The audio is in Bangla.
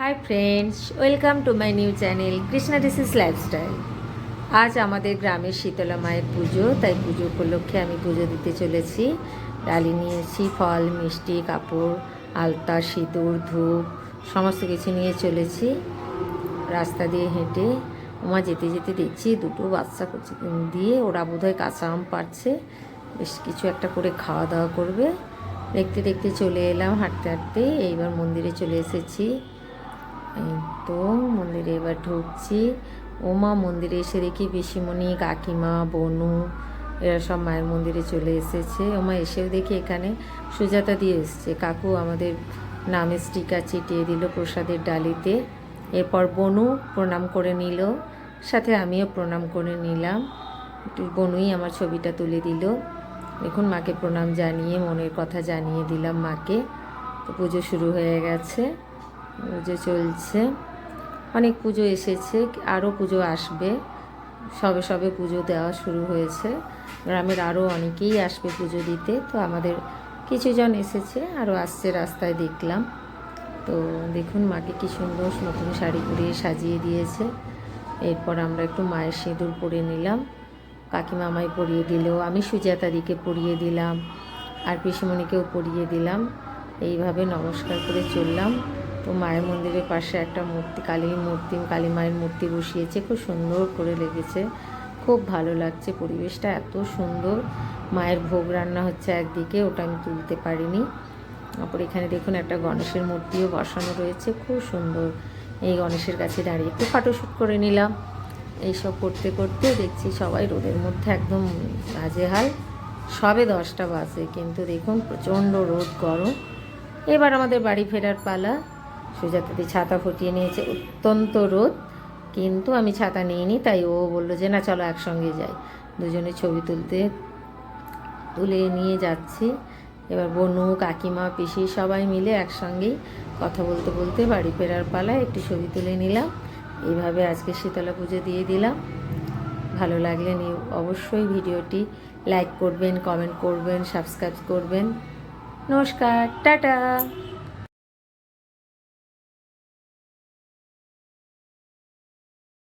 High friends, welcome to my new channel Krishna ডিসিস লাইফস্টাইল। আজ আমাদের গ্রামের শীতলা মায়ের পুজো, তাই পুজো উপলক্ষে আমি পুজো দিতে চলেছি। ডালি নিয়েছি, ফল, মিষ্টি, কাপড়, আলতা, সিঁদুর, ধূপ সমস্ত কিছু নিয়ে চলেছি। রাস্তা দিয়ে হেঁটে ওমা যেতে যেতে দেখছি দুটো বাচ্চা দিয়ে ওরা বোধহয় কাঁচা আম পাড়ছে, বেশ কিছু একটা করে খাওয়া দাওয়া করবে। দেখতে দেখতে চলে এলাম হাঁটতে হাঁটতে, এইবার মন্দিরে চলে এসেছি। তো মন্দিরে এবার ঢুকছি। ওমা মন্দিরে এসে দেখি পিসিমণি, কাকিমা, বনু এরা সব মায়ের মন্দিরে চলে এসেছে। ওমা এসেও দেখি এখানে সুজাতা দিয়ে এসছে। কাকু আমাদের নামে স্টিকার চিটিয়ে দিল প্রসাদের ডালিতে। এরপর বনু প্রণাম করে নিল, সাথে আমিও প্রণাম করে নিলাম। বনুই আমার ছবিটা তুলে দিল। দেখুন মাকে প্রণাম জানিয়ে মনের কথা জানিয়ে দিলাম মাকে। তো পুজো শুরু হয়ে গেছে, পুজো চলছে, অনেক পুজো এসেছে, আরও পুজো আসবে। সবে সবে পুজো দেওয়া শুরু হয়েছে। গ্রামের আরও অনেকেই আসবে পুজো দিতে। তো আমাদের কিছুজন এসেছে, আরও আসছে রাস্তায় দেখলাম। তো দেখুন মাকে কী সুন্দর নতুন শাড়ি পরিয়ে সাজিয়ে দিয়েছে। এরপর আমরা একটু মায়ের সিঁদুর পরে নিলাম, কাকিমা আমায় পরিয়ে দিল, আমি সুজাতাদিকে পরিয়ে দিলাম, আর পিসিমণিকেও পরিয়ে দিলাম। এইভাবে নমস্কার করে চললাম। তো মায়ের মন্দিরের পাশে একটা মূর্তি, কালী মায়ের মূর্তি বসিয়েছে, খুব সুন্দর করে লেগেছে, খুব ভালো লাগছে। পরিবেশটা এত সুন্দর। মায়ের ভোগ রান্না হচ্ছে একদিকে, ওটা আমি তুলতে পারিনি। তারপর এখানে দেখুন একটা গণেশের মূর্তিও বসানো রয়েছে, খুব সুন্দর। এই গণেশের কাছে দাঁড়িয়ে একটু ফটোশ্যুট করে নিলাম। এইসব করতে করতে দেখছি সবাই রোদের মধ্যে একদম নাজেহাল। সবে 10টা বাজে, কিন্তু দেখুন প্রচণ্ড রোদ, গরম। এবার আমাদের বাড়ি ফেরার পালা। সুজাতাদি ছাতা ফুটিয়ে নিয়েছে, অত্যন্ত রোদ, কিন্তু আমি ছাতা নিইনি। তাই ও বললো যে না চলো একসঙ্গে যাই। দুজনে ছবি তুলে নিয়ে যাচ্ছি। এবার বনু, কাকিমা, পিসি সবাই মিলে একসঙ্গেই কথা বলতে বলতে বাড়ি ফেরার পালায় একটু ছবি তুলে নিলাম। এইভাবে আজকে শীতলা পুজো দিয়ে দিলাম। ভালো লাগলে অবশ্যই ভিডিওটি লাইক করবেন, কমেন্ট করবেন, সাবস্ক্রাইব করবেন। নমস্কার, টাটা।